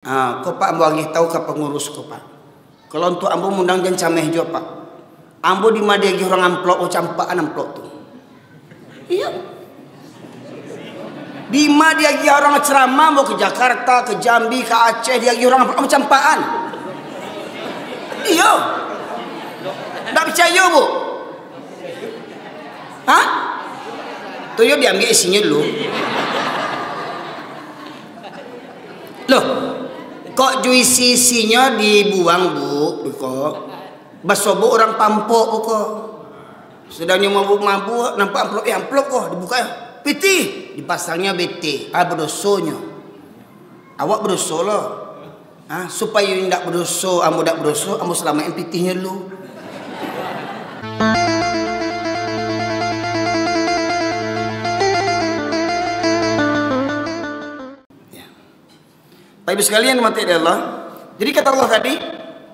Kau pak ambo lagi tahu ke pengurus kau pak. Kalau untuk ambo mundang jangan cameh jo pak. Ambo di madi lagi orang amplop, campaan amplop tu. Iya. Di madi lagi orang ceramah, ambo ke Jakarta, ke Jambi, ke Aceh, dia lagi orang amplop campaan. Iya. Tak percaya bu? Hah? Tu yo diambil isinya dulu. Loh, kok juisi isinya dibuang bu? Kok basobo orang pampok kok. Sedangnya mabuk-mabuk nampak amplop kok dibuka ya. Piti dipasangnya BT. Berdosonya. Awak berdosa lah. Supaya tidak berdosa, ambo tidak berdosa, ambo selamain pitihnya dulu. Bapak sekalian mati Allah. Jadi kata Allah tadi,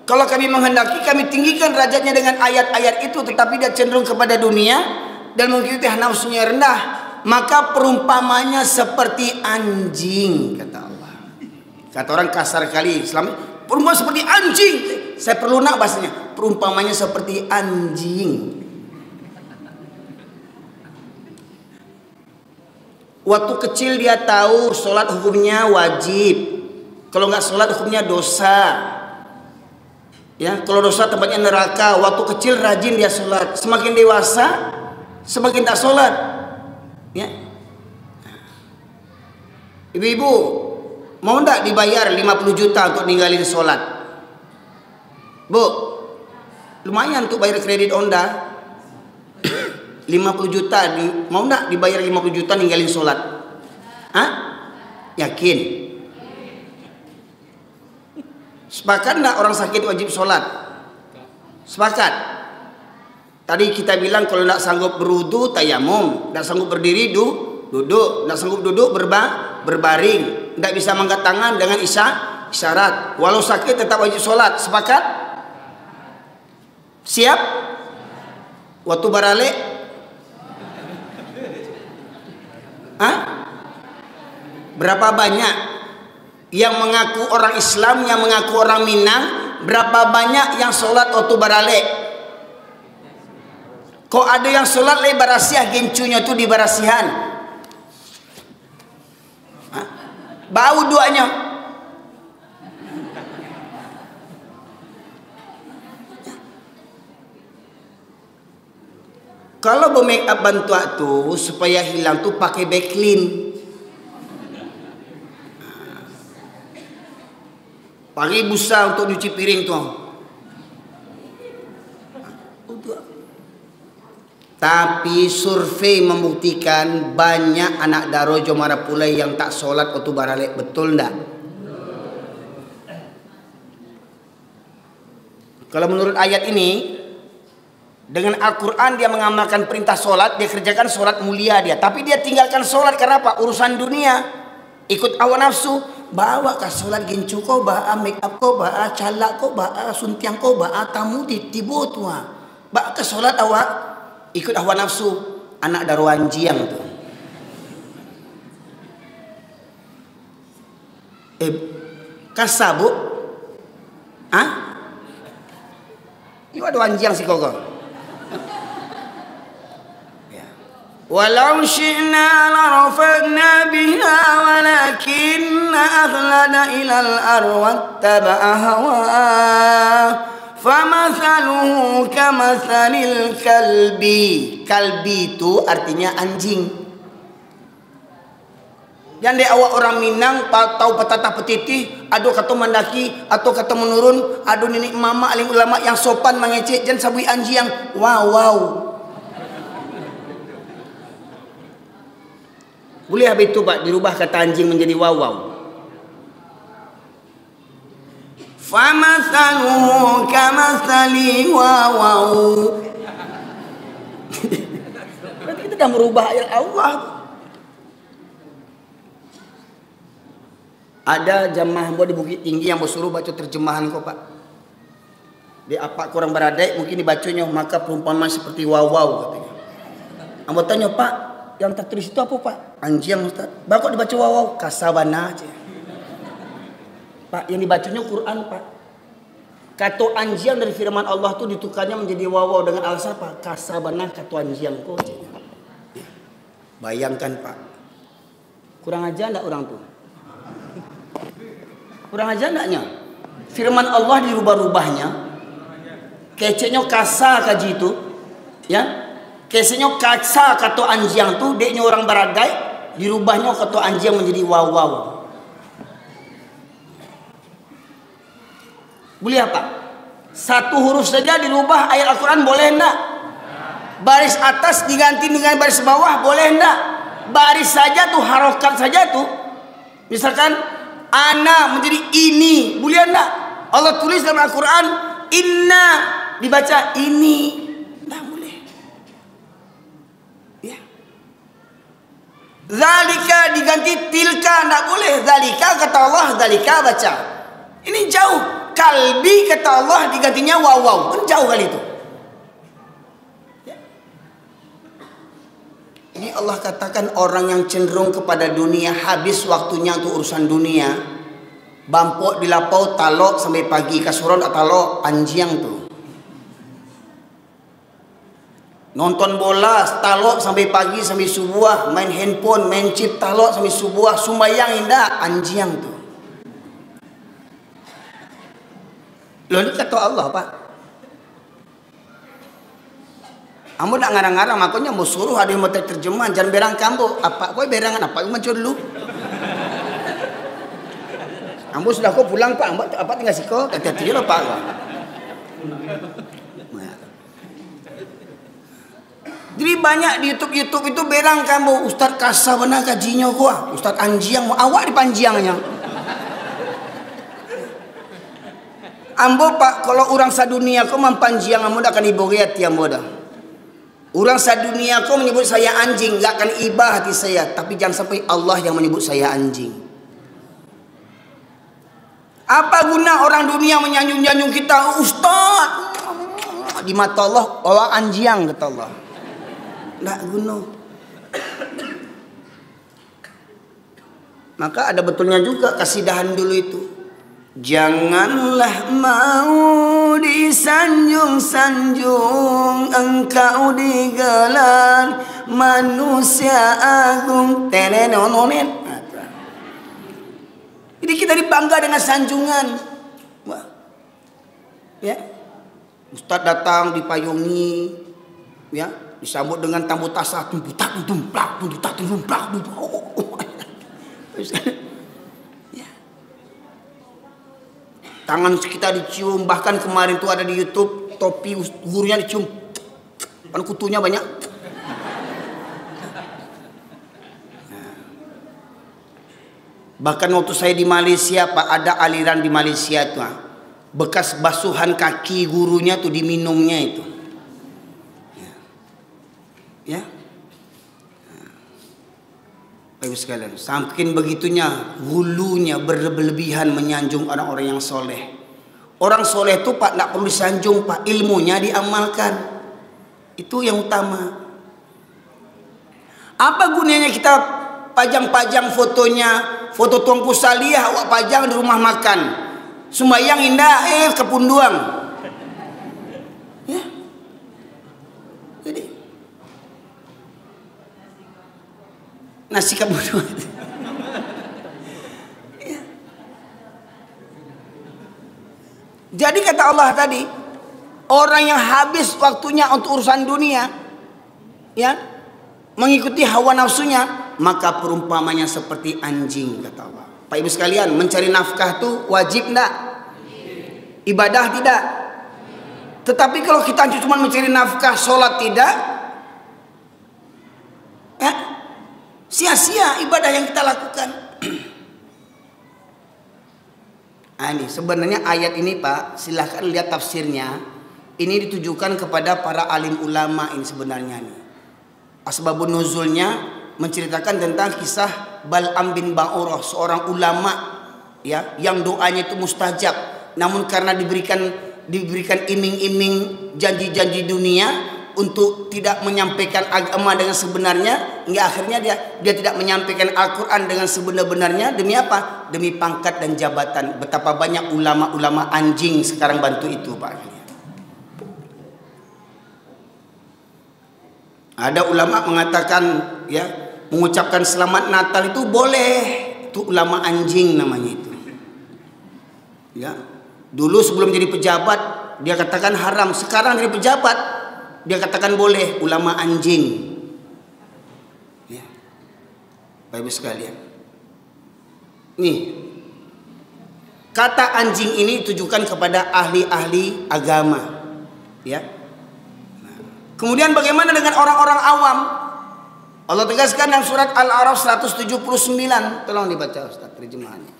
kalau kami menghendaki kami tinggikan derajatnya dengan ayat-ayat itu, tetapi dia cenderung kepada dunia dan mengikuti nafsunya rendah, maka perumpamanya seperti anjing, kata Allah. Kata orang kasar kali Islam, perumpamaan seperti anjing. Saya perlu nak bahasanya. Perumpamanya seperti anjing. Waktu kecil dia tahu sholat hukumnya wajib. Kalau nggak sholat hukumnya dosa. Ya, kalau dosa tempatnya neraka. Waktu kecil rajin dia sholat. Semakin dewasa, semakin tak sholat. Ya. Ibu-ibu, mau ndak dibayar 50 juta untuk ninggalin sholat? Bu, lumayan untuk bayar kredit Honda. 50 juta, mau ndak dibayar 50 juta ninggalin sholat? Hah? Yakin? Sepakat enggak orang sakit wajib sholat? Sepakat. Tadi kita bilang kalau tidak sanggup berwudu tayamum, tidak sanggup berdiri duduk, tidak sanggup duduk berbaring, tidak bisa mengangkat tangan dengan isyarat. Walau sakit tetap wajib sholat. Sepakat? Siap? Waktu barale? Berapa banyak yang mengaku orang Islam, yang mengaku orang Minang? Berapa banyak yang sholat waktu barale? Kok ada yang sholat lagi barasiah, gencunya tuh di barasihan? Bau duanya. Kalau make up bantuan tuh supaya hilang tuh pakai backlin. Pakai busa untuk nyuci piring tuh. Tapi survei membuktikan banyak anak Darojo Marapulai yang tak sholat waktu baralek. Betul enggak? Kalau menurut ayat ini, dengan Al-Quran dia mengamalkan perintah sholat, dia kerjakan sholat mulia dia. Tapi dia tinggalkan sholat karena apa? Urusan dunia. Ikut hawa nafsu. Bawa ke sholat gencu kau, bawa make up kau, bawa calak kau, bawa suntiang kau, bawa tamu di tibo tua. Bawa ke sholat awak ikut hawa nafsu, anak daruan jiang tu. Kasabu? Ini ada wanjiang si koko. Walau syi'na larafa'na biha walakinna akhlada ilal arwattaba'a hawa'ah famathaluhu kamathalil kalbi. Kalbi itu artinya anjing. Yang awak orang Minang tahu petata petitih, aduh kata mendaki atau kata menurun, aduh nenek mama alim ulama yang sopan mengecek jangan sabui anjing yang wow. Boleh habis itu Pak dirubah kata anjing menjadi wawaw. Famathaluhu kamathali wawaw. Berarti kita dah merubah ayat Allah. Ada jamaah di Bukit Tinggi yang bersuruh baca terjemahan kok Pak. Di apa kurang beradai mungkin dibacanya maka perumpamaan seperti wawaw katanya. Ambo tanya Pak, yang tertulis itu apa Pak? Anjing Ustaz. Bakal dibaca wawaw kasabana aja. Pak, yang dibacanya Quran, Pak. Kata anjiang dari firman Allah tuh ditukarnya menjadi wawaw dengan alasan apa? Kasabana kata anjiang kok. Bayangkan, Pak. Kurang aja enggak orang tuh? Kurang aja enggaknya? Firman Allah dirubah-rubahnya. Keceknya kasa kaji itu, ya. Keceknya kasa kata anjiang tuh, deknya orang baragai, dirubahnya kata anjiang menjadi wawaw. Boleh apa? Satu huruf saja dirubah ayat Al-Quran boleh enggak? Baris atas diganti dengan baris bawah boleh enggak? Baris saja tuh, harokat saja tuh. Misalkan ana menjadi ini, boleh enggak? Allah tulis dalam Al-Quran inna, dibaca ini, enggak boleh. Ya. Zalika diganti tilka, enggak boleh. Zalika kata Allah, zalika baca. Ini jauh. Kalbi kata Allah digantinya wawaw, kan jauh kali itu. Ya. Ini Allah katakan orang yang cenderung kepada dunia, habis waktunya untuk urusan dunia, bampok dilapau talok sampai pagi, kasuron talok anjiang tuh. Nonton bola talok sampai pagi sampai subuh, main handphone, main chip talok sampai subuh, sumbayang indah anjiang tuh. Loh ini kata Allah, Pak. Ambo nak ngarang-ngarang, makanya mau suruh ada yang mau terjemahan, jangan berang kambo. Apa kau berangan apa? Macam dulu. Ambo sudah kau pulang, Pak. Ambo apa tinggal siko? Hati-hati loh, Pak. Jadi banyak di YouTube itu berang kambo. Ustaz kasa benar kajinya gua. Ustaz anjiang mau awak di panjiangnya. Ambo Pak, kalau orang sadunia kau mempanjiang ambo dah akan iboge hati ambo dah. Orang sadunia kau menyebut saya anjing, enggak akan ibah hati saya. Tapi jangan sampai Allah yang menyebut saya anjing. Apa guna orang dunia menyanjung-nyanjung kita, Ustaz? Di mata Allah, Allah anjiang kata Allah. Enggak guna. Maka ada betulnya juga kasidahan dulu itu. Janganlah mau disanjung-sanjung, engkau digelar manusia agung. Tenenononen. Jadi kita dibangga dengan sanjungan. Wah. Ya. Ustaz datang dipayungi, ya, disambut dengan tambu tasah, tumputak, tumplak, tumputak, tumplak, tangan kita dicium, bahkan kemarin tuh ada di YouTube topi gurunya dicium, kan kutunya banyak. Bahkan waktu saya di Malaysia, Pak, ada aliran di Malaysia itu, bekas basuhan kaki gurunya tuh diminumnya itu, ya. Baik sekalian, saking begitunya hulunya berlebihan menyanjung orang-orang yang soleh. Orang soleh itu Pak tidak perlu disanjung, Pak, ilmunya diamalkan. Itu yang utama. Apa gunanya kita pajang-pajang fotonya, foto Tuanku Salihah awak pajang di rumah makan, sembahyang indah, kepunduang. Ya. Jadi nasi kabur. Ya. Jadi kata Allah tadi, orang yang habis waktunya untuk urusan dunia, ya, mengikuti hawa nafsunya, maka perumpamannya seperti anjing kata Allah. Pak Ibu sekalian, mencari nafkah itu wajib enggak? Ibadah tidak? Tetapi kalau kita cuma mencari nafkah, sholat tidak, ya, sia-sia ibadah yang kita lakukan. Ini sebenarnya ayat ini, Pak, silahkan lihat tafsirnya. Ini ditujukan kepada para alim ulama ini sebenarnya nih. Asbabun nuzulnya menceritakan tentang kisah Bal'am bin Ba'urah, seorang ulama, ya, yang doanya itu mustajab. Namun karena diberikan iming-iming janji-janji dunia, untuk tidak menyampaikan agama dengan sebenarnya, hingga akhirnya dia tidak menyampaikan Al-Quran dengan sebenar-benarnya. Demi apa? Demi pangkat dan jabatan. Betapa banyak ulama-ulama anjing sekarang bantu itu, Pak. Ada ulama mengatakan, ya, mengucapkan selamat Natal itu boleh. Itu ulama anjing namanya itu. Ya. Dulu sebelum jadi pejabat dia katakan haram, sekarang jadi pejabat dia katakan boleh. Ulama anjing. Ya. Bapak Ibu sekalian. Nih. Kata anjing ini ditujukan kepada ahli-ahli agama. Ya. Kemudian bagaimana dengan orang-orang awam? Allah tegaskan dalam surat Al-A'raf 179. Tolong dibaca Ustaz terjemahannya.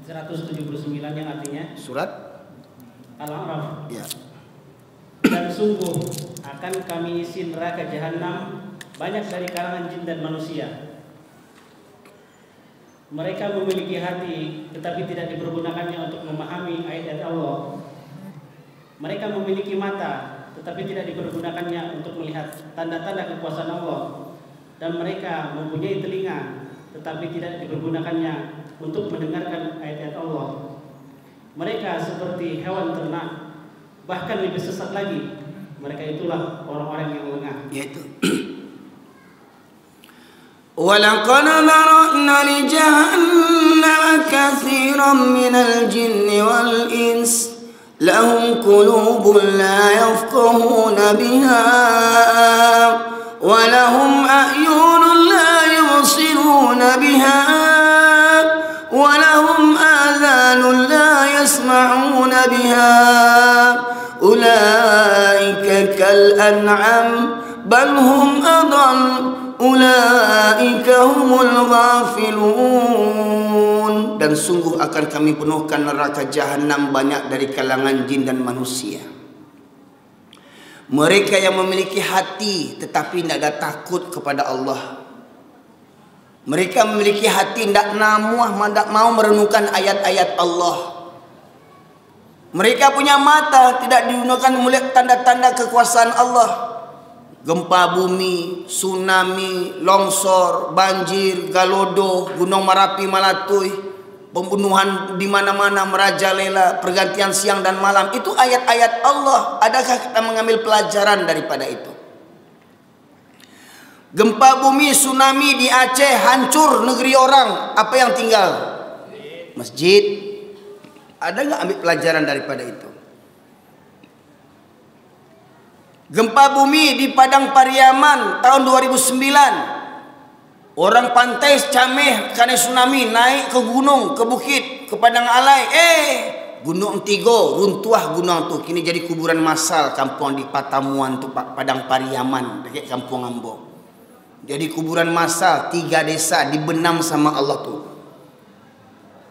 179 yang artinya surat Al-A'raf. Ya. Dan sungguh akan kami isi neraka jahanam banyak dari kalangan jin dan manusia. Mereka memiliki hati tetapi tidak dipergunakannya untuk memahami ayat-ayat Allah. Mereka memiliki mata tetapi tidak dipergunakannya untuk melihat tanda-tanda kekuasaan Allah. Dan mereka mempunyai telinga tetapi tidak dipergunakannya untuk mendengarkan ayat-ayat Allah. Mereka seperti hewan ternak, bahkan lebih sesat lagi. Mereka itulah orang-orang yang lengah. Yaitu وَلَقَدْ ذَرَأْنَا لِجَهَنَّمَ كَثِيرًا مِنَ الْجِنِّ وَالْإِنسِ لهم قلوب لا يفقهون بها ولهم أعين لا يبصرون بها ولهم آذان لا يسمعون بها أولئك كالأنعام بل هم أضل أولئك هم الغافلون. Dan sungguh akan kami penuhkan neraka jahanam banyak dari kalangan jin dan manusia. Mereka yang memiliki hati tetapi tidak ada takut kepada Allah. Mereka memiliki hati tidak namuah, tidak mau merenungkan ayat-ayat Allah. Mereka punya mata tidak digunakan melihat tanda-tanda kekuasaan Allah. Gempa bumi, tsunami, longsor, banjir, galodo, gunung Merapi, Malatui, pembunuhan di mana-mana merajalela, pergantian siang dan malam, itu ayat-ayat Allah. Adakah kita mengambil pelajaran daripada itu? Gempa bumi, tsunami di Aceh, hancur negeri orang, apa yang tinggal? Masjid. Ada nggak ambil pelajaran daripada itu? Gempa bumi di Padang Pariaman tahun 2009. Orang pantai Cameh karena tsunami naik ke gunung, ke bukit, ke Padang Alai. Gunung Tigo runtuh gunung tu. Kini jadi kuburan massal kampung di Patamuan tu, Padang Pariaman, dekat Kampung Ambo. Jadi kuburan massal 3 desa dibenam sama Allah tu.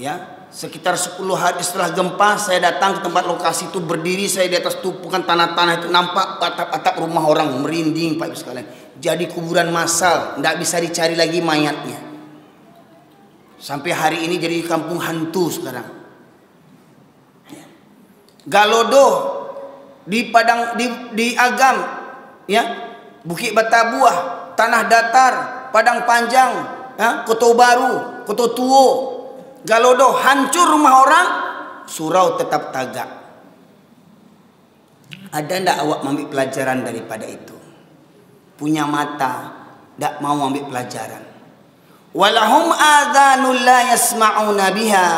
Ya. Sekitar 10 hari setelah gempa saya datang ke tempat lokasi itu, berdiri saya di atas tumpukan tanah-tanah itu, nampak atap-atap rumah orang, merinding Pak Ibu sekalian. Jadi kuburan massal, tidak bisa dicari lagi mayatnya. Sampai hari ini jadi kampung hantu sekarang. Galodo di Padang di Agam, ya, Bukit Batabuah, Tanah Datar, Padang Panjang, ya, Koto Baru, Koto Tuo, Galodo, hancur rumah orang, surau tetap tagak. Ada ndak awak mengambil pelajaran daripada itu? Punya mata, ndak mau ambil pelajaran. Walahum adhanul la yasma'una biha.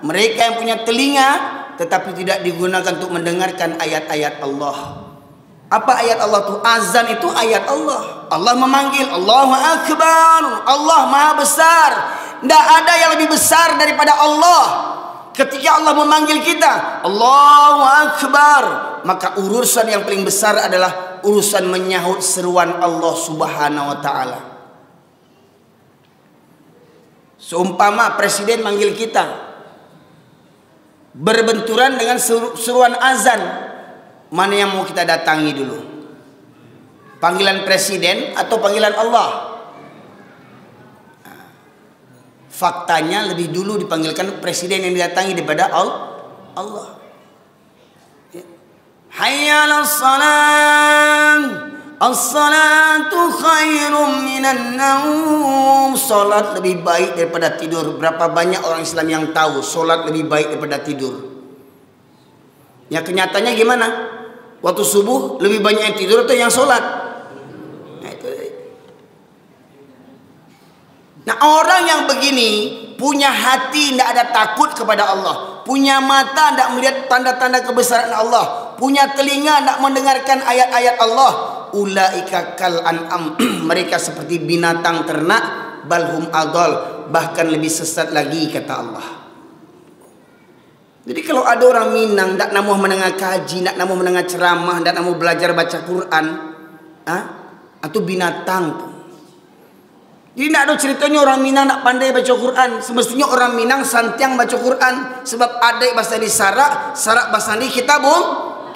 Mereka yang punya telinga tetapi tidak digunakan untuk mendengarkan ayat-ayat Allah. Apa ayat Allah itu? Azan itu ayat Allah. Allah memanggil, Allahu Akbar, Allah Maha Besar. Tidak ada yang lebih besar daripada Allah. Ketika Allah memanggil kita, Allahu Akbar, maka urusan yang paling besar adalah urusan menyahut seruan Allah Subhanahu wa Ta'ala. Seumpama presiden manggil kita, berbenturan dengan seruan azan, mana yang mau kita datangi dulu? Panggilan presiden atau panggilan Allah? Faktanya lebih dulu dipanggilkan presiden yang didatangi daripada Allah. hayya 'alas salam, as-salatu khairum minan naum. Salat lebih baik daripada tidur. Berapa banyak orang Islam yang tahu salat lebih baik daripada tidur? Ya, kenyataannya gimana? Waktu subuh lebih banyak yang tidur atau yang salat? Nah, orang yang begini punya hati tidak ada takut kepada Allah, punya mata tidak melihat tanda-tanda kebesaran Allah, punya telinga tidak mendengarkan ayat-ayat Allah. Ulaika kal an'am, mereka seperti binatang ternak, balhum adal, bahkan lebih sesat lagi kata Allah. Jadi kalau ada orang Minang tidak namuh mendengar kaji, tidak namuh mendengar ceramah, tidak namuh belajar baca Quran, atau binatang tuh. Jadi tidak ada ceritanya orang Minang tak pandai baca Quran. Semestinya orang Minang santiang baca Quran. Sebab adai bahasa di Sarak, Sarak bahasa di Kitabullah.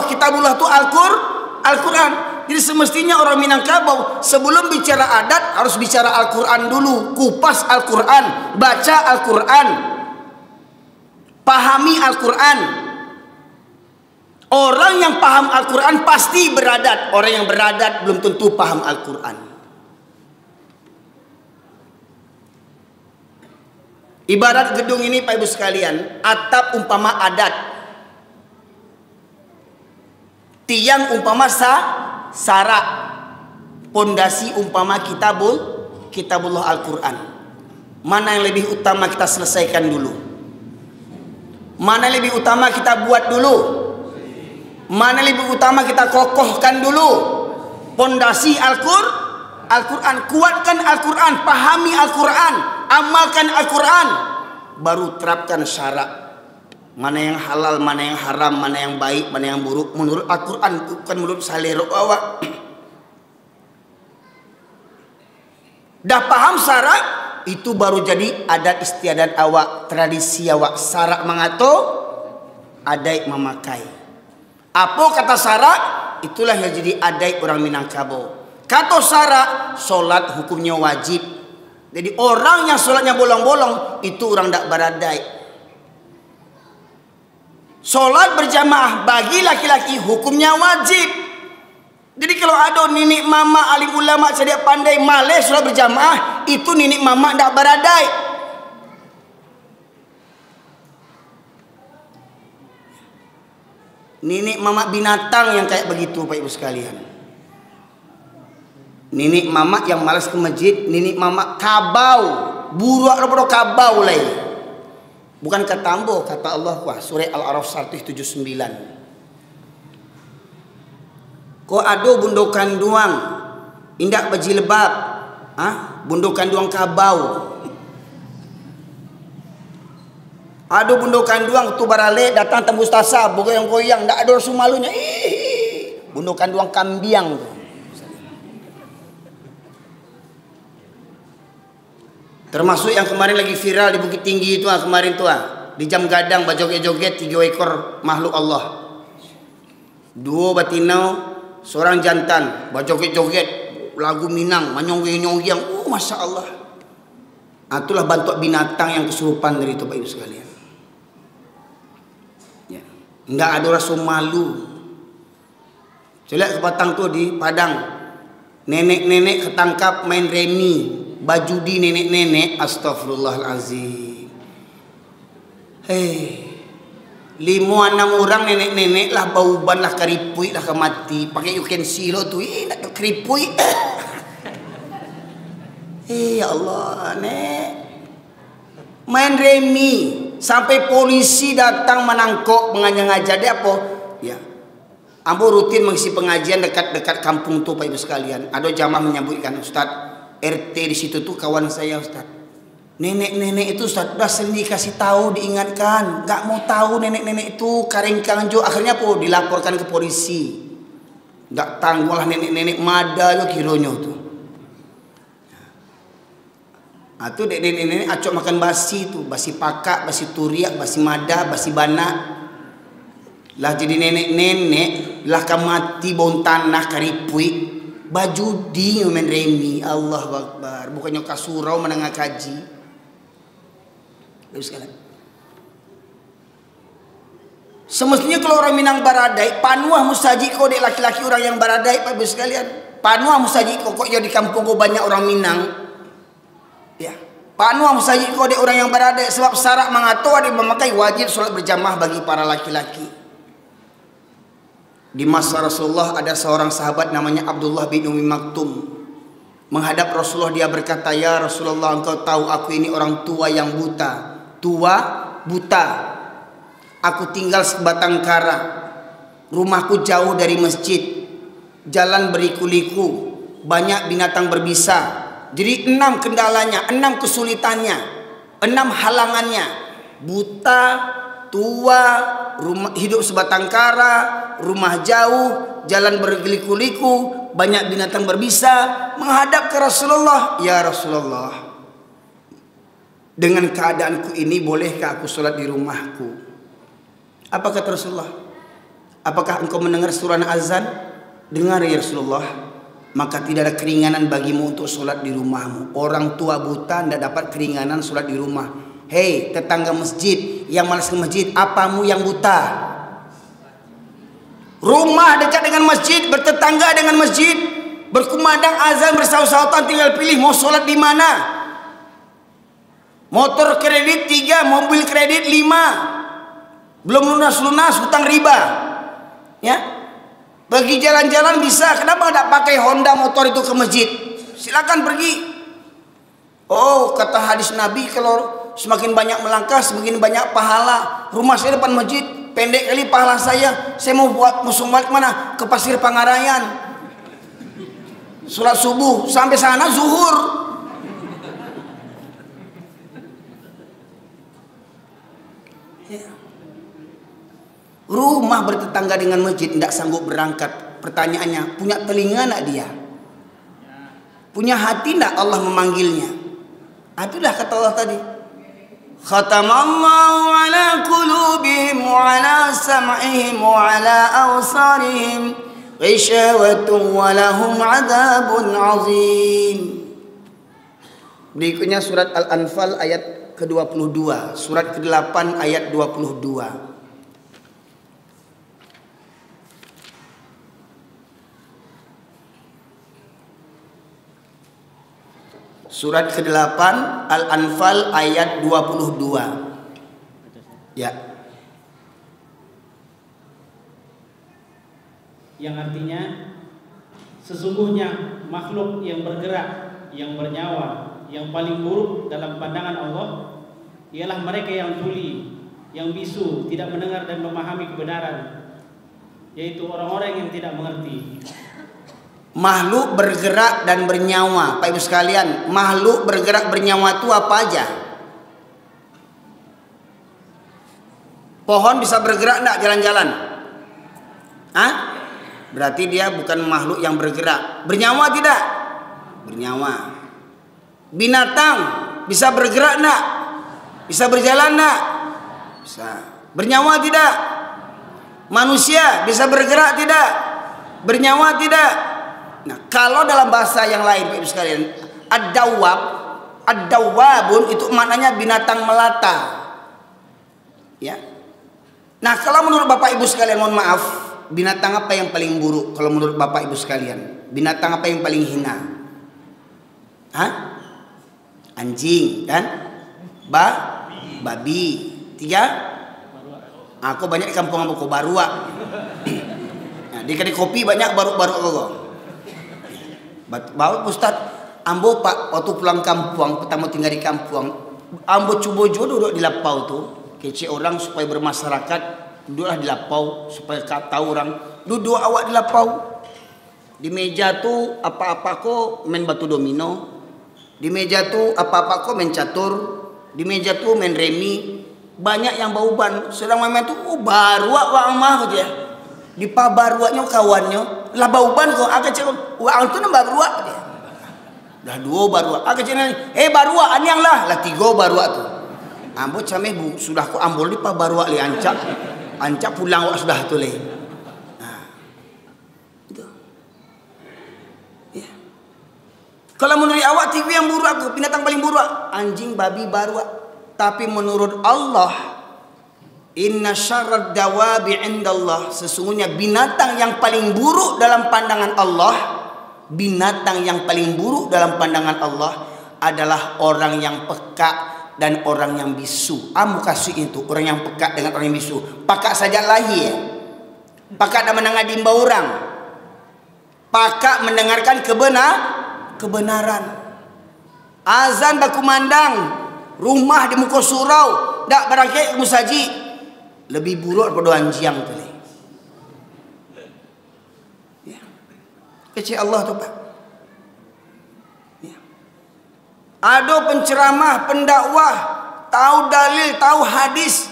Kitabullah itu Al-Quran. Jadi semestinya orang Minangkabau sebelum bicara adat harus bicara Al-Quran dulu. Kupas Al-Quran, baca Al-Quran, pahami Al-Quran. Orang yang paham Al-Quran pasti beradat. Orang yang beradat belum tentu paham Al-Quran. Ibarat gedung ini Pak Ibu sekalian, atap umpama adat, tiang umpama sarak, pondasi umpama kitabullah Al-Quran. Mana yang lebih utama kita selesaikan dulu? Mana yang lebih utama kita buat dulu? Mana yang lebih utama kita kokohkan dulu? Pondasi Al-Quran, kuatkan Al-Quran, pahami Al-Quran, amalkan Al-Quran, baru terapkan syarak. Mana yang halal, mana yang haram, mana yang baik, mana yang buruk menurut Al-Quran, bukan menurut selera awak. Dah paham syarak, itu baru jadi adat istiadat awak, tradisi awak. Syarak mengatur, adat memakai. Apa kata syarak? Itulah yang jadi adat orang Minangkabau. Kata syarak, solat hukumnya wajib. Jadi orang yang solatnya bolong-bolong itu orang tak beradai. Solat berjamaah bagi laki-laki hukumnya wajib. Jadi kalau ada nenek mama alim ulama cerdik pandai malas solat berjamaah, itu nenek mama tak beradai. Nenek mama binatang yang kayak begitu Pak Ibu sekalian. Nenek mama yang malas ke masjid, nenek mama kabau, buruak roboh kabau lagi. Bukan ketambo kata Allah surah Al-A'raf 179. Ko ado bundokan duang, indak bajilbab, bundokan duang kabau. Ado bundokan duang tu barale datang tembus tasa, bogoyang-goyang, ndak ada sumalunya. Bundokan duang kambiang tu. Termasuk yang kemarin lagi viral di Bukit Tinggi itu kemarin tuh di jam gadang bajoget-joget 3 ekor makhluk Allah. 2 batinau, seorang jantan bajoget-joget lagu Minang, manyong-nyong-yang. Masya Allah. Itulah bentuk binatang yang kesurupan dari itu Pak Ibu sekalian. Ya. Enggak ada rasa malu. Coba ke Batang tuh di Padang. Nenek-nenek ketangkap main remi. Baju di nenek-nenek, astagfirullahalazim. 5-6 orang nenek-nenek lah bauban lah keripui lah kemati. Pakai you can see lo tu, nak keripui. Ya Allah, nek. Main remi sampai polisi datang menangkap mengajar dia apa? Ya. Ambo rutin mengisi pengajian dekat-dekat kampung tu Pak Ibu sekalian. Ada jamaah menyebutkan, Ustaz, RT di situ tuh kawan saya Ustaz. Nenek-nenek itu Ustaz udah sendiri kasih tahu, diingatkan, nggak mau tahu nenek-nenek itu karengkang jo. Akhirnya apa? Dilaporkan ke polisi. Nggak tanggung lah nenek-nenek mada yo kironyo tuh. Tuh nenek-nenek acok makan basi tuh, basi pakak, basi turiak, basi mada, basi bana. Lah jadi nenek-nenek lah kamati bon tanah karipui. Baju di main remi, Allah Akbar. Bukannya kasurau menengah kaji. Terus sekalian. Semestinya kalau orang Minang baradai, panuah musaji kok dek laki-laki orang yang baradai Pak Ibu sekalian. Panuah musaji kok di kampung kok banyak orang Minang. Ya. Panuah musaji kok dek orang yang baradai sebab syarat mengatur ada memakai wajib sholat berjamaah bagi para laki-laki. Di masa Rasulullah ada seorang sahabat namanya Abdullah bin Umi Maktum. Menghadap Rasulullah dia berkata, "Ya Rasulullah, engkau tahu aku ini orang tua yang buta. Tua, buta. Aku tinggal sebatang kara. Rumahku jauh dari masjid. Jalan berliku-liku. Banyak binatang berbisa. Jadi 6 kendalanya, 6 kesulitannya, 6 halangannya. Buta, tua, rumah, hidup sebatang kara, rumah jauh, jalan berliku-liku, banyak binatang berbisa. Menghadap ke Rasulullah, "Ya Rasulullah, dengan keadaanku ini bolehkah aku sholat di rumahku?" Apa kata Rasulullah? "Apakah engkau mendengar surah azan?" "Dengar ya Rasulullah." "Maka tidak ada keringanan bagimu untuk sholat di rumahmu." Orang tua buta tidak dapat keringanan sholat di rumah. Hei tetangga masjid yang malas ke masjid, apamu yang buta? Rumah dekat dengan masjid, bertetangga dengan masjid, berkumandang azan bersaut-sautan, tinggal pilih mau sholat di mana. Motor kredit 3, mobil kredit 5, belum lunas-lunas, hutang riba. Ya, pergi jalan-jalan bisa. Kenapa tidak pakai Honda motor itu ke masjid? Silakan pergi. Oh, kata hadis Nabi, kalau semakin banyak melangkah semakin banyak pahala. Rumah saya depan masjid, pendek kali pahala saya. Saya mau buat musuh balik mana? Ke Pasir Pangarayan. Sholat subuh sampai sana zuhur. Ya. Rumah bertetangga dengan masjid, tidak sanggup berangkat. Pertanyaannya, punya telinga nak dia? Punya hati tidak Allah memanggilnya? Itulah kata Allah tadi. Khatamallahu ala qulubihim wa ala sam'ihim wa ala awsarihim ghishawatun wa lahum adzabun azim. Berikutnya surat Al-Anfal ayat ke-22, surat ke-8 ayat 22. Surat ke-8 Al-Anfal ayat 22. Ya. Yang artinya, sesungguhnya makhluk yang bergerak, yang bernyawa, yang paling buruk dalam pandangan Allah ialah mereka yang tuli, yang bisu, tidak mendengar dan memahami kebenaran, yaitu orang-orang yang tidak mengerti. Makhluk bergerak dan bernyawa, Pak Ibu sekalian, makhluk bergerak bernyawa itu apa aja? Pohon bisa bergerak enggak jalan-jalan? Hah? Berarti dia bukan makhluk yang bergerak. Bernyawa tidak? Bernyawa. Binatang bisa bergerak enggak? Bisa berjalan enggak? Bisa. Bernyawa tidak? Manusia bisa bergerak tidak? Bernyawa tidak? Nah, kalau dalam bahasa yang lain, Bapak Ibu sekalian, ad-dawwabun itu maknanya binatang melata. Ya. Nah, kalau menurut Bapak Ibu sekalian, mohon maaf, binatang apa yang paling buruk kalau menurut Bapak Ibu sekalian? Binatang apa yang paling hina? Hah? Anjing dan babi. 3? Aku banyak di kampung aku barua. Nah, di kedai kopi banyak baru-baru kok. Bawa Ustaz, ambo Pak waktu pulang kampung, pertama tinggal di kampung, ambo coba duduk di lapau tuh, kece orang supaya bermasyarakat, duduklah di lapau supaya tahu orang, duduk awak di lapau. Di meja tuh apa-apa kok main batu domino, di meja tuh apa-apa kok main catur, di meja tuh main remi, banyak yang bau ban, sedang main tuh baru wak mah aja. Di pabaruaknya kawannya lah bau ban kok agak cakap wang tu nambah baruak dia dah 2 baruak agak cakap baruak anyang lah 3 baruak tu ambo cameh bu sudah ku ambol di pabaruak li ancak pulang wak sudah tu le. Nah itu ya. Kalau menurut awak TV yang buruk aku binatang paling buruk anjing babi baruak, tapi menurut Allah Inna syarrad dawabi indallah, sesungguhnya binatang yang paling buruk dalam pandangan Allah, binatang yang paling buruk dalam pandangan Allah adalah orang yang peka dan orang yang bisu. Amu kasih itu orang yang peka dengan orang yang bisu. Pakak saja lahir, pakak dan mendengar dimba orang, pakak mendengarkan kebenaran. Azan bakumandang, rumah di muka surau, dak barangkali musaji, lebih buruk daripada anjiang tu. Ya. Kecil Allah tu Pak. Ya. Ada penceramah, pendakwah, tahu dalil, tahu hadis,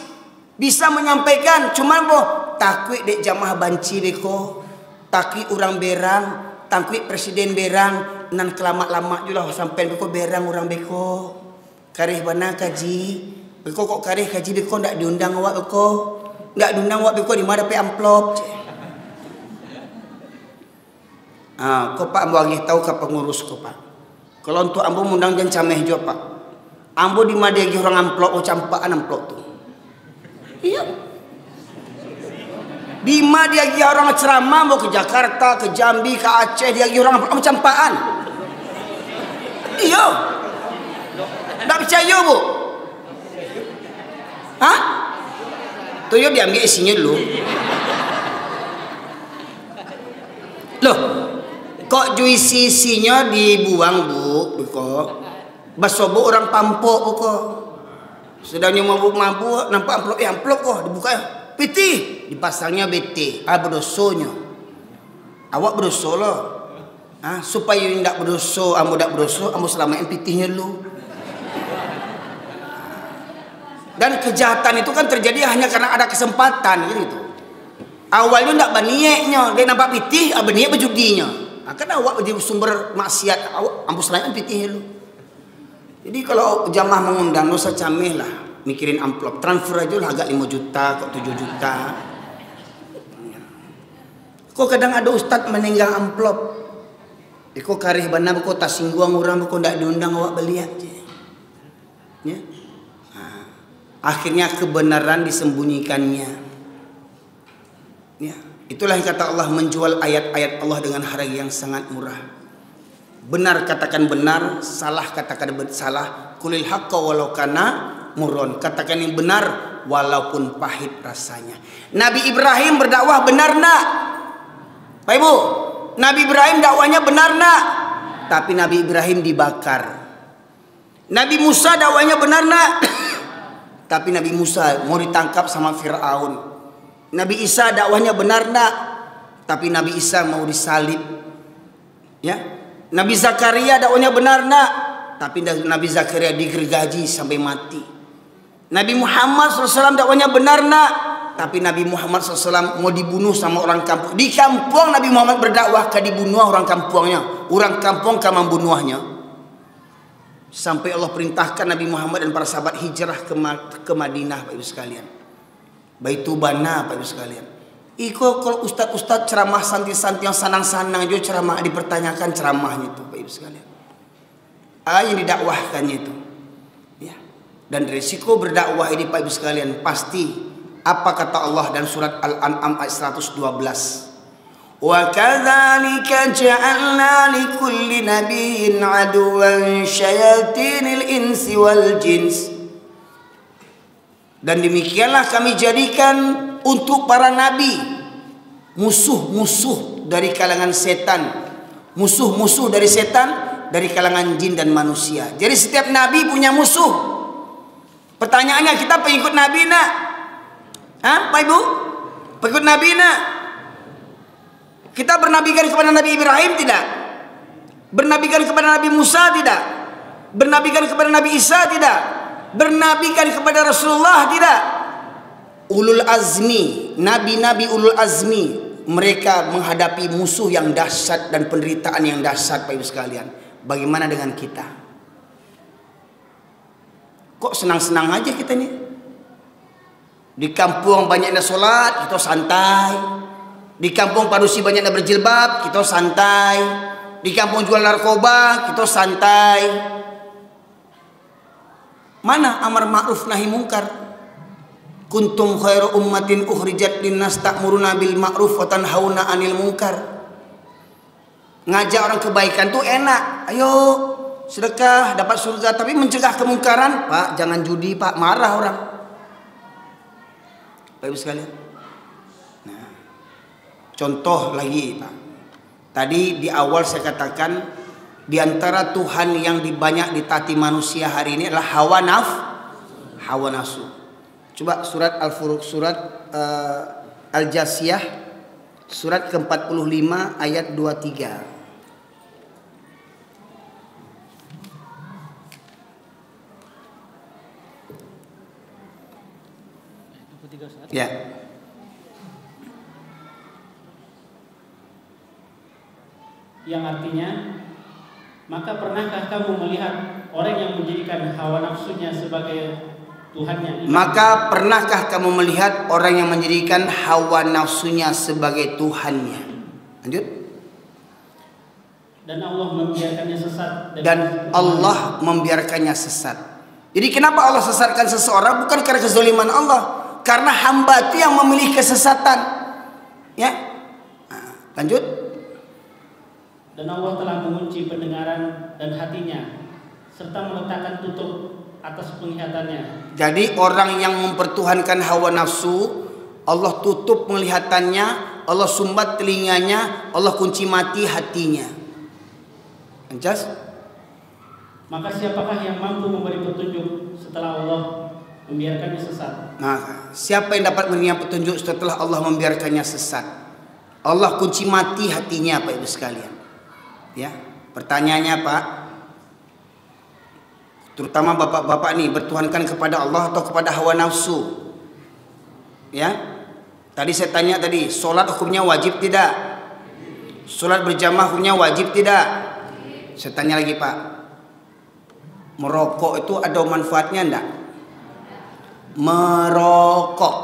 bisa menyampaikan, cuma boh takut dek jamaah banci beko, takut orang berang, takut presiden berang, nan kelamak-lamak julah sampai beko berang orang beko. Karih mana kaji? Beko kok karih kaji beko ndak diundang awak beko? Ndak diundang awak beko di mana pe amplop? Kau Pak ambo lagi tahu ke pengurus kau Pak. Kalau untuk ambo mundang jangan cameh jo Pak. Ambo di mana lagi orang amplop, campaan amplop tu. Iya. Di mana dia lagi orang ceramah mau ke Jakarta, ke Jambi, ke Aceh, dia lagi orang amplop campaan. Iya. Tak percaya bu? Hah? Tu yo diambil isinya dulu. Loh, kok juisi isinya dibuang bu? Kok basobo orang pampok kok. Sedangnya mabuk-mabuk nampak amplop, amplop kok dibuka piti, dipasangnya BT. Berdosonya. Awak berdosa loh. Supaya tidak berdosa, ambo tidak berdosa, ambo selamain pitihnya dulu. Dan kejahatan itu kan terjadi hanya karena ada kesempatan gitu. Awalnya tidak banieknya, dia nampak pitih, baniek berjudinya. Karena awak jadi sumber maksiat, awak ambo selamain pitihnya dulu. Jadi kalau jamaah mengundang, no usah cameh lah, mikirin amplop, transfer aja lah agak 5 juta, kok 7 juta. Kok kadang ada ustad meninggal amplop. Iko karih bana beko tasingguang orang beko ndak diundang awak beli aja. Ya. Akhirnya kebenaran disembunyikannya. Ya, itulah yang kata Allah menjual ayat-ayat Allah dengan harga yang sangat murah. Benar katakan benar, salah katakan salah. Qulil haqqa walau kana murron. Katakan yang benar walaupun pahit rasanya. Nabi Ibrahim berdakwah benar nak? Pak Ibu, Nabi Ibrahim dakwanya benar nak? Tapi Nabi Ibrahim dibakar. Nabi Musa dakwanya benar nak? Tapi Nabi Musa mau ditangkap sama Fir'aun. Nabi Isa dakwahnya benar nak? Tapi Nabi Isa mau disalib. Ya. Nabi Zakaria dakwahnya benar nak? Tapi Nabi Zakaria digergaji sampai mati. Nabi Muhammad SAW dakwahnya benar nak? Tapi Nabi Muhammad SAW mau dibunuh sama orang kampung. Di kampung Nabi Muhammad berdakwah ke dibunuh orang kampungnya. Orang kampung ke membunuhnya. Sampai Allah perintahkan Nabi Muhammad dan para sahabat hijrah ke Madinah, Pak Ibu sekalian. Baitubana, Pak Ibu sekalian. Iko kalau ustad-ustad ceramah santi-santi yang sanang-sanang juga ceramah dipertanyakan ceramahnya itu, Pak Ibu sekalian. Yang didakwahkannya itu. Ya. Dan risiko berdakwah ini, Pak Ibu sekalian, pasti apa kata Allah dan surat Al-An'am ayat 112. Wa kadzalika ja'alna likulli nabiyyin aduwwan syayatinil insi wal jins. Dan demikianlah kami jadikan untuk para nabi musuh-musuh dari kalangan setan, musuh-musuh dari setan dari kalangan jin dan manusia. Jadi setiap nabi punya musuh. Pertanyaannya, kita pengikut nabi nak? Pak Ibu? Pengikut nabi nak? Kita bernabikan kepada Nabi Ibrahim tidak? Bernabikan kepada Nabi Musa tidak? Bernabikan kepada Nabi Isa tidak? Bernabikan kepada Rasulullah tidak? Ulul azmi, nabi-nabi ulul azmi, mereka menghadapi musuh yang dahsyat dan penderitaan yang dahsyat, Pak Ibu sekalian. Bagaimana dengan kita? Kok senang-senang aja kita nih? Di kampung banyaknya sholat, kita santai. Di kampung padusi banyaknya berjilbab, kita santai. Di kampung jual narkoba, kita santai. Mana amar ma'ruf nahi mungkar? kuntum khairu ummatin ukhrijat linnas ta'muruna bil ma'ruf wa tanhauna 'anil munkar. Ngajak orang kebaikan tuh enak. Ayo sedekah dapat surga, tapi mencegah kemungkaran, Pak, jangan judi, Pak, marah orang. Bapak Ibu sekalian. Nah, contoh lagi, Pak. Tadi di awal saya katakan di antara Tuhan yang banyak ditaati manusia hari ini adalah hawa nafsu. Coba surat Al-Furuq, surat Al-Jasiyah, surat ke-45 ayat 23. Ya. Yang artinya, maka pernahkah kamu melihat orang yang menjadikan hawa nafsunya sebagai Tuhannya? Maka pernahkah kamu melihat orang yang menjadikan hawa nafsunya sebagai Tuhannya? Lanjut. Dan Allah membiarkannya sesat. Dan Allah membiarkannya sesat. Jadi kenapa Allah sesatkan seseorang? Bukan karena kezaliman Allah, karena hamba itu yang memilih kesesatan. Ya. Nah, lanjut. Dan Allah telah mengunci pendengaran dan hatinya, serta meletakkan tutup atas penglihatannya. Jadi orang yang mempertuhankan hawa nafsu, Allah tutup penglihatannya, Allah sumbat telinganya, Allah kunci mati hatinya. Jelas? Maka siapakah yang mampu memberi petunjuk setelah Allah membiarkannya sesat? Nah, siapa yang dapat memberikan petunjuk setelah Allah membiarkannya sesat? Allah kunci mati hatinya, Pak Ibu sekalian. Ya, pertanyaannya, Pak, terutama bapak-bapak nih, bertuhankan kepada Allah atau kepada hawa nafsu? Ya, tadi saya tanya tadi, sholat hukumnya wajib tidak? Sholat berjamaah hukumnya wajib tidak? Saya tanya lagi, Pak, merokok itu ada manfaatnya enggak? Merokok,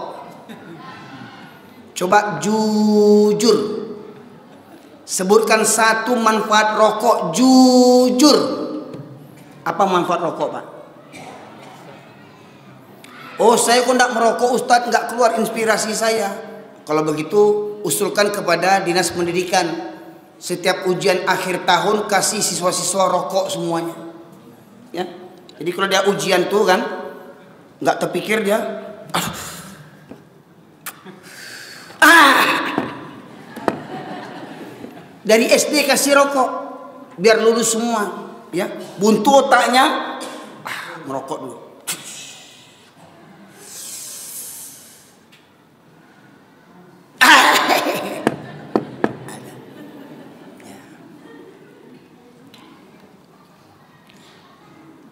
coba jujur, sebutkan satu manfaat rokok, jujur. Apa manfaat rokok, Pak? Oh, saya kok enggak merokok, Ustadz, enggak keluar inspirasi saya. Kalau begitu usulkan kepada Dinas Pendidikan, setiap ujian akhir tahun kasih siswa-siswa rokok semuanya. Ya. Jadi kalau dia ujian tuh kan, nggak terpikir dia, dari SD kasih rokok biar lulus semua, ya. Buntu otaknya, merokok dulu.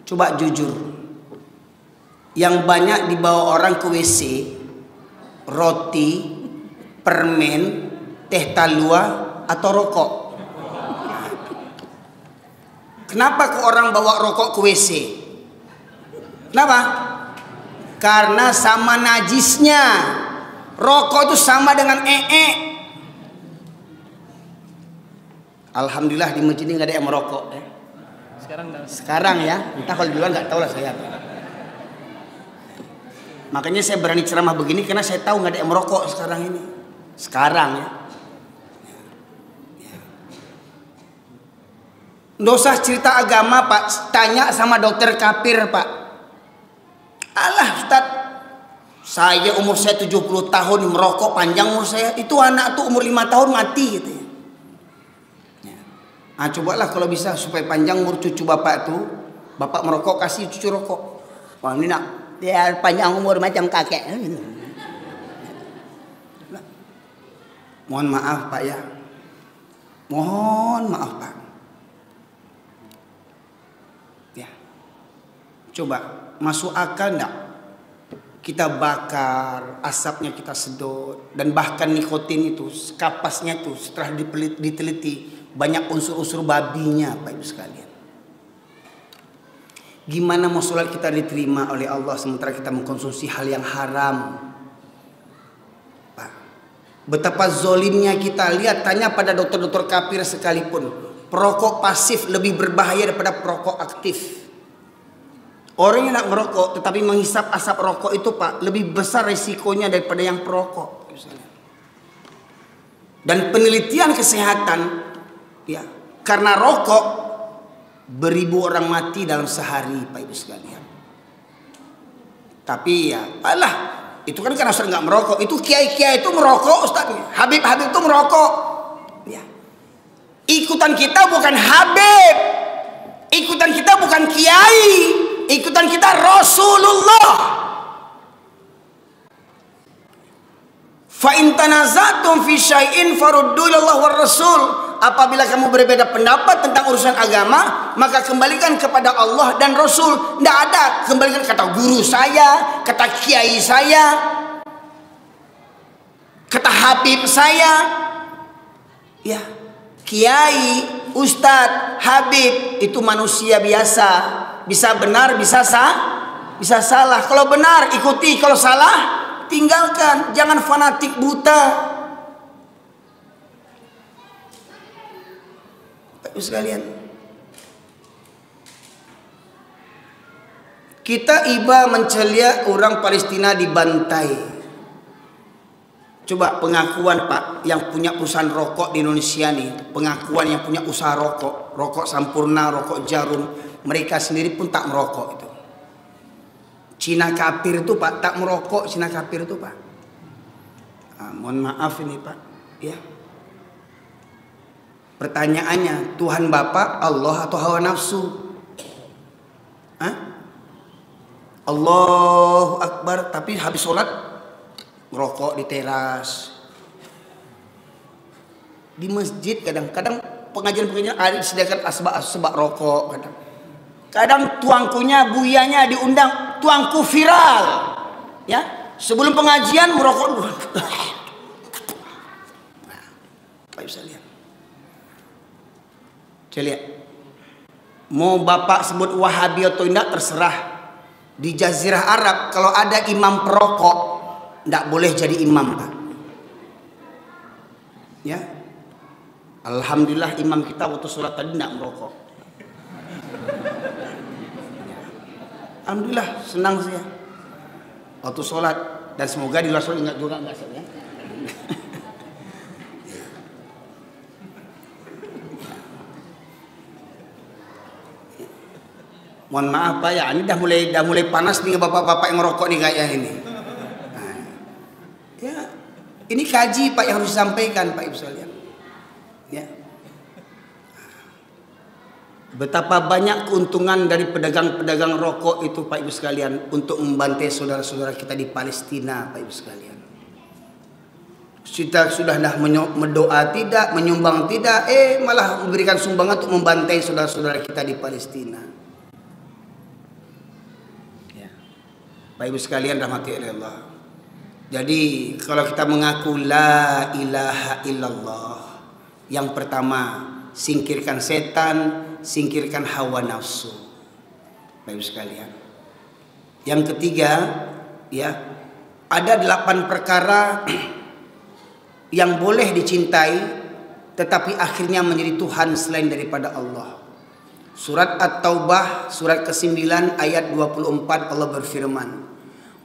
Coba jujur, yang banyak dibawa orang ke WC, roti, permen, teh talua, atau rokok? Kenapa ke orang bawa rokok ke WC? Kenapa? Karena sama najisnya. Rokok itu sama dengan Alhamdulillah di masjid ini nggak ada yang merokok. Sekarang ya, entah kalau duluan nggak tahu lah saya. Makanya saya berani ceramah begini karena saya tahu nggak ada yang merokok sekarang ini. Sekarang ya. Nggak usah cerita agama, Pak. Tanya sama dokter kafir, Pak. Alah, Ustaz, saya umur saya 70 tahun merokok panjang umur saya. Itu anak tuh umur 5 tahun mati gitu ya. Nah, cobalah kalau bisa supaya panjang umur cucu bapak tuh, bapak merokok kasih cucu rokok. Wah, ini nak dia panjang umur macam kakek. Mohon maaf, Pak ya. Mohon maaf, Pak. Ya. Coba masuk akal enggak? Kita bakar, asapnya kita sedot, dan bahkan nikotin itu, kapasnya tuh setelah diteliti banyak unsur-unsur babinya, Pak Ibu sekalian. Gimana mau sholat kita diterima oleh Allah sementara kita mengkonsumsi hal yang haram? Pak, betapa zolimnya kita. Lihat, tanya pada dokter-dokter kafir sekalipun, perokok pasif lebih berbahaya daripada perokok aktif. Orang yang nak merokok tetapi menghisap asap rokok itu Pak, lebih besar resikonya daripada yang perokok. Dan penelitian kesehatan, ya, karena rokok beribu orang mati dalam sehari Pak Ibu sekalian. Tapi ya, alah, itu kan karena Ustaz nggak merokok. Itu kiai-kiai itu merokok Ustaz. Habib-habib itu merokok. Ya. Ikutan kita bukan Habib. Ikutan kita bukan kiai. Ikutan kita Rasulullah. Fa in tanazatum fi syai'in faruddu ilallah war rasul. Apabila kamu berbeda pendapat tentang urusan agama, maka kembalikan kepada Allah dan Rasul. Tidak ada kembalikan kata guru saya, kata kiai saya, kata habib saya. Ya, kiai, ustadz, habib itu manusia biasa, bisa benar, bisa salah. Kalau benar ikuti, kalau salah tinggalkan. Jangan fanatik buta. Sekalian, kita iba mencelia orang Palestina dibantai. Coba pengakuan Pak yang punya perusahaan rokok di Indonesia nih, pengakuan yang punya usaha rokok Sampurna, rokok Jarum, mereka sendiri pun tak merokok itu. Cina kafir itu Pak tak merokok, Cina kafir itu Pak. Mohon maaf ini Pak, ya. Pertanyaannya, Tuhan Bapa, Allah atau hawa nafsu? Hah? Allahu Akbar, tapi habis sholat ngerokok di teras. Di masjid kadang-kadang pengajian-pengajian ada disediakan asbak rokok. Kadang tuangkunya, buyanya diundang, tuangku viral. Ya, sebelum pengajian merokok dulu. Nah, Pak bisa lihat. Saya lihat, mau bapak sebut Wahabi atau tidak terserah. Di Jazirah Arab kalau ada imam perokok, tidak boleh jadi imam Pak. Ya, alhamdulillah imam kita waktu sholat tadi tidak merokok. Alhamdulillah senang saya waktu sholat, dan semoga di luar sholat ingat juga enggak saya. Mohon maaf Pak ya, ini dah mulai panas nih bapak-bapak yang merokok nih kayak ini. Nah, ya, ini kaji Pak yang harus disampaikan Pak Ibu sekalian. Ya. Betapa banyak keuntungan dari pedagang-pedagang rokok itu Pak Ibu sekalian untuk membantai saudara-saudara kita di Palestina Pak Ibu sekalian. Kita sudah mendoa tidak, menyumbang tidak, malah memberikan sumbangan untuk membantai saudara-saudara kita di Palestina. Bapak Ibu sekalian rahmati Allah. Jadi kalau kita mengaku la ilaha illallah, yang pertama singkirkan setan, singkirkan hawa nafsu. Bapak Ibu sekalian. Yang ketiga, ya, ada 8 perkara yang boleh dicintai tetapi akhirnya menjadi Tuhan selain daripada Allah. Surat At-Taubah surat ke-9 ayat 24 Allah berfirman,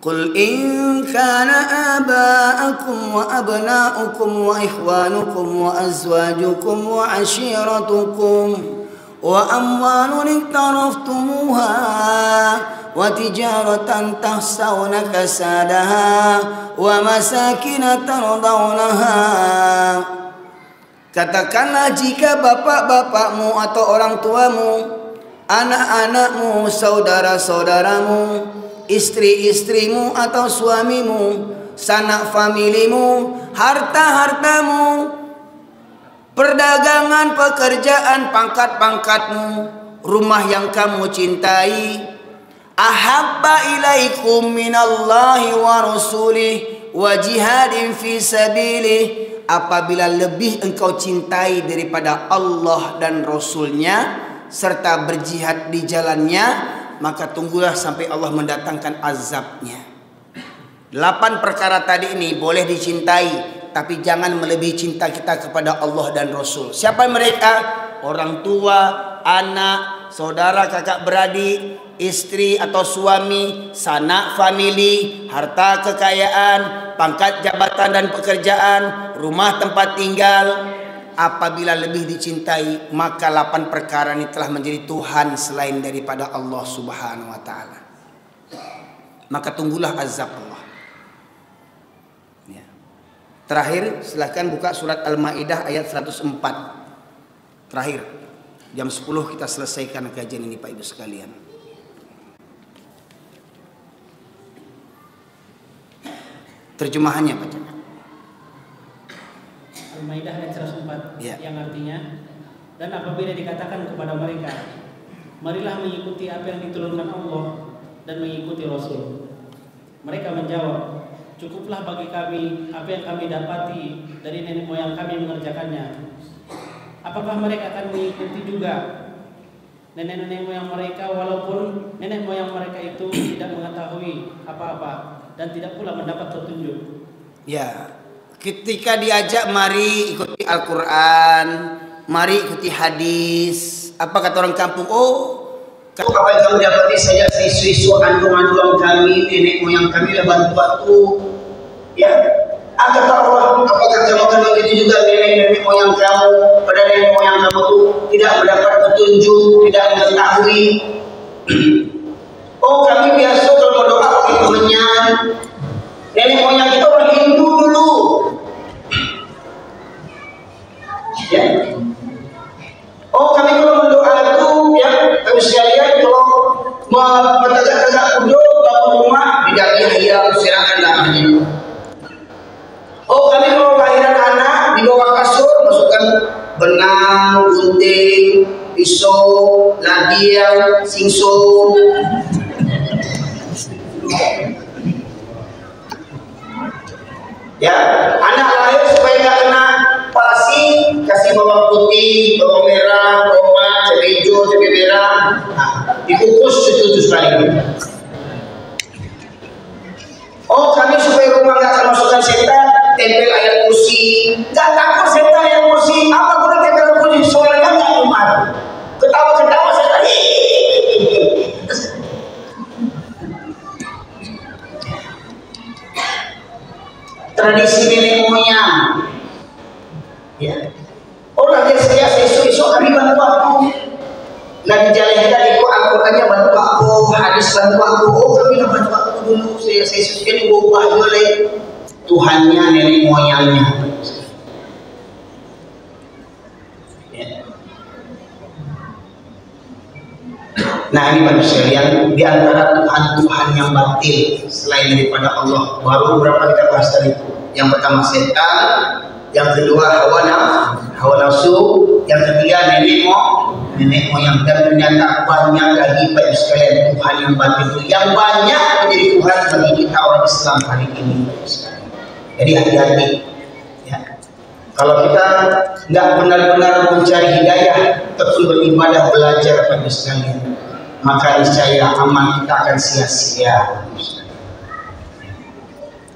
Qul in kana aba'akum wa abna'ukum wa ikhwanukum wa azwajukum wa ashiratukum wa amwalun iktaraftumuha wa tijaratan tahsawna kasadaha wa masakin tardawnaha. Katakanlah jika bapak-bapakmu atau orang tuamu, anak-anakmu, saudara-saudaramu, istri-istrimu atau suamimu, sanak familimu, harta-hartamu, perdagangan, pekerjaan, pangkat-pangkatmu, rumah yang kamu cintai, ahabba ilaikum minallahi wa rasulih wa jihadin fi sabilih, apabila lebih engkau cintai daripada Allah dan Rasulnya serta berjihad di jalannya, maka tunggulah sampai Allah mendatangkan azabnya. 8 perkara tadi ini boleh dicintai, tapi jangan melebihi cinta kita kepada Allah dan Rasul. Siapa mereka? Orang tua, anak, saudara, kakak beradik, istri atau suami, sanak famili, harta kekayaan, pangkat jabatan dan pekerjaan, rumah tempat tinggal. Apabila lebih dicintai, maka 8 perkara ini telah menjadi Tuhan selain daripada Allah Subhanahu wa taala. Maka tunggulah azab Allah. Ya. Terakhir, silakan buka surat Al-Maidah ayat 104. Terakhir. Jam 10 kita selesaikan kajian ini Pak Ibu sekalian. Terjemahannya baca. Al-Maidah ayat 104 ya. Yang artinya, dan apabila dikatakan kepada mereka, marilah mengikuti apa yang diturunkan Allah dan mengikuti Rasul, mereka menjawab, cukuplah bagi kami apa yang kami dapati dari nenek moyang kami mengerjakannya. Apakah mereka akan mengikuti juga nenek-nenek moyang mereka, walaupun nenek moyang mereka itu tidak mengetahui apa-apa dan tidak pula mendapat petunjuk? Ya. Ketika diajak mari ikuti Al-Quran, mari ikuti hadis, apa kata orang kampung? Apa yang kamu dapati sejak siswa andung-andung kami, nenek moyang kami lah bantu-bantu. Ya, kata Allah, apakah kamu akan begitu juga nenek moyang kamu? Pada nenek moyang kamu itu tidak mendapat petunjuk, tidak mengetahui. Kami biasa kalau berdoa pakai kemenyan. Nenek moyang kita orang Hindu dulu. Ya. Kami kalau berdoa itu ya, kami sekalian kalau menegak-tegak kudo bangun rumah tidak dihias silakan namanya. Kami kalau lahiran anak di bawah kasur masukkan benang, gunting, pisau, ladiang, singso. Ya, anak lahir supaya nggak kena palsi, kasih bawang putih, bawang merah, tomat, cabai hijau, cabai merah, dikukus setuju sekali. Kami supaya rumah nggak termasukkan setan, tempel ayat kursi. Nggak takut setan ayat kursi, apa guna tempel kursi? Soalnya nggak umat. Ketawa-ketawa setan. Tradisi nenek moyang. Ya. Lagi saya esok kami bantu aku. Lagi jalan-jalan ikut Al-Qurannya bantu aku, hadis bantu aku. Kami lah bantu aku dulu. Saya ini berubah oleh Tuhannya nenek moyangnya. Ya. Nah ini Bapak sekalian, di antara Tuhan-Tuhan yang batil selain daripada Allah, baru berapa kita bahas tadi itu. Yang pertama setan, yang kedua hawa nafsu, yang ketiga nenek moyang, dan ternyata banyak lagi Bapak sekalian Tuhan yang batil yang banyak menjadi Tuhan bagi kita orang Islam hari ini Bapak sekalian. Jadi hati-hati ya. Kalau kita nggak benar-benar mencari hidayah, tekun beribadah, belajar Bapak sekalian, maka niscaya amal kita akan sia-sia.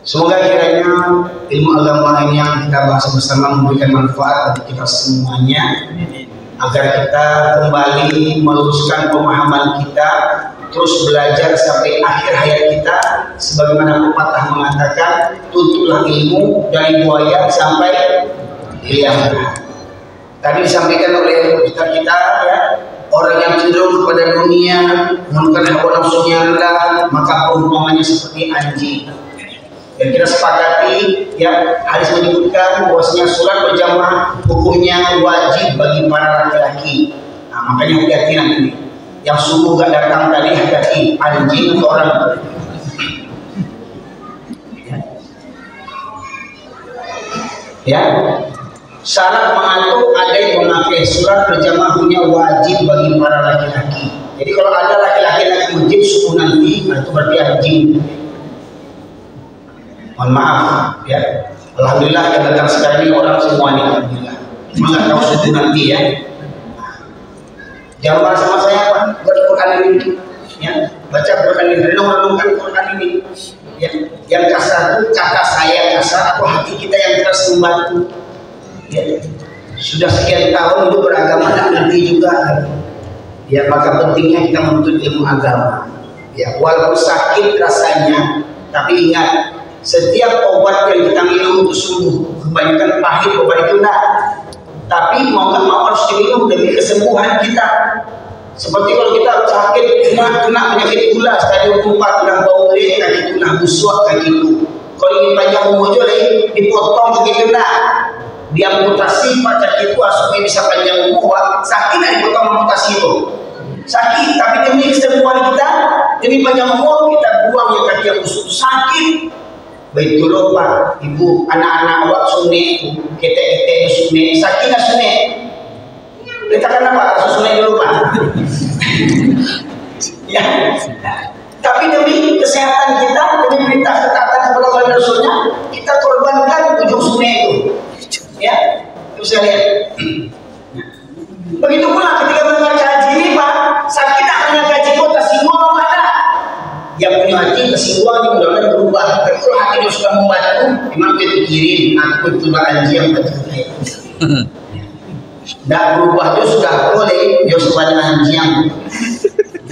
Semoga kiranya ilmu agama ini yang kita bahas bersama memberikan manfaat bagi kita semuanya, agar kita kembali meluruskan pemahaman kita, terus belajar sampai akhir hayat kita, sebagaimana pepatah mengatakan, tuntutlah ilmu dari buaya sampai hilang. Tadi disampaikan oleh ustaz kita ya, orang yang cenderung kepada dunia, menggunakan hawa nafsunya rendah, maka perumpamannya seperti anjing. Dan kita sepakati ya, hadis menyebutkan bahwasanya sholat berjamaah hukumnya wajib bagi para laki-laki. Nah, makanya hati-hati nanti. Yang subuh gak datang tadi hati-hati, anjing atau orang. Ya. Syarat mengatur ada yang memakai sholat berjamaah punya wajib bagi para laki-laki. Jadi kalau ada laki-laki yang wajib subuh nanti, nah itu berarti anjing. Mohon maaf ya. Alhamdulillah yang datang sekarang ini orang semua nih, alhamdulillah. Cuma nggak tahu subuh nanti ya. Jangan marah sama saya Pak, baca Quran ini ya, baca Quran ini, renung-renungkan Quran ini ya. Yang kasar itu kata saya kasar atau hati kita yang keras membantu ya. Sudah sekian tahun hidup beragama dan ngerti juga Ya, maka pentingnya kita menuntut ilmu agama. Ya, walaupun sakit rasanya, tapi ingat, setiap obat yang kita minum itu sembuh. Kebanyakan pahit obat itu enggak. Tapi mau nggak mau harus diminum demi kesembuhan kita. Seperti kalau kita sakit kena penyakit gula stadium 4, kena bau leh, kaki itu nah busuk kaki itu. Kalau ingin panjang umur aja dipotong begitu nah. Diamputasi pada kaki itu supaya bisa panjang umur. Sakit nggak dipotong amputasi itu? Sakit, tapi demi kesembuhan kita, demi panjang umur kita buang yang kaki yang busuk sakit. Baik dulu Pak, Ibu, anak-anak awak sunik, ketek-ketek sunik, sakit nggak sunik? Letakkan apa? Sunik dulu Pak. Ya. Tapi demi kesehatan kita, demi perintah ketaatan kepada Allah dan Rasulnya, kita korbankan ujung sunik itu. Ya, bisa lihat. Begitu pula ketika mendengar kaji ini Pak, sakit tak punya kaji kok tersinggung mana? Yang punya hati tersinggung ini mudah-mudahan berubah. Tapi kalau hatinya sudah membantu, memang dia pikirin aku itu anji yang betul. Tidak berubah itu sudah boleh, dia sebagai anji yang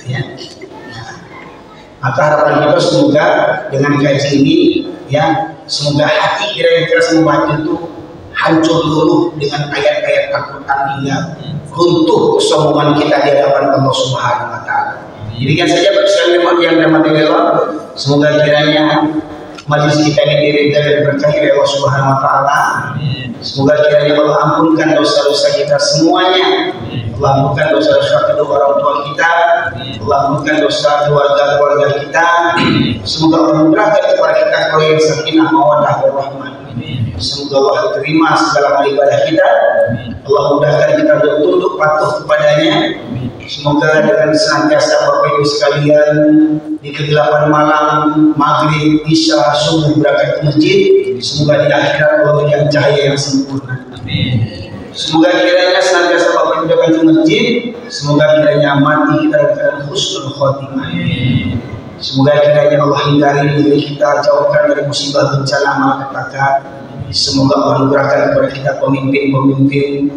ya. Maka harapan kita semoga dengan kaji ini, ya, semoga hati kira-kira membantu itu hancur dulu dengan ayat-ayat Al-Quran hingga runtuh kesombongan kita di hadapan Allah Subhanahu wa Ta'ala. Jadikan saja bersama yang dirahmati Allah, semoga kiranya majelis kita ini diridai dan diberkahi oleh Allah Subhanahu wa Ta'ala. Semoga kiranya Allah ampunkan dosa-dosa kita semuanya. Allah ampunkan dosa-dosa kedua orang tua kita, Allah ampunkan dosa keluarga-keluarga kita. Semoga Allah mudahkan kepada kita kalau yang sakinah mawaddah warahmah. Semoga Allah terima segala ibadah kita. Allah mudahkan kita untuk tunduk patuh kepadanya. Semoga dengan senantiasa Bapak Ibu sekalian di kegelapan malam, maghrib, isya, subuh berangkat ke masjid. Semoga di akhirat Allah berikan cahaya yang sempurna. Semoga kiranya senantiasa Bapak Ibu datang ke masjid. Semoga kiranya mati kita dalam husnul khotimah. Semoga kiranya Allah hindari diri kita, jauhkan dari musibah bencana malapetaka. Semoga Allah anugerahkan kepada kita pemimpin-pemimpin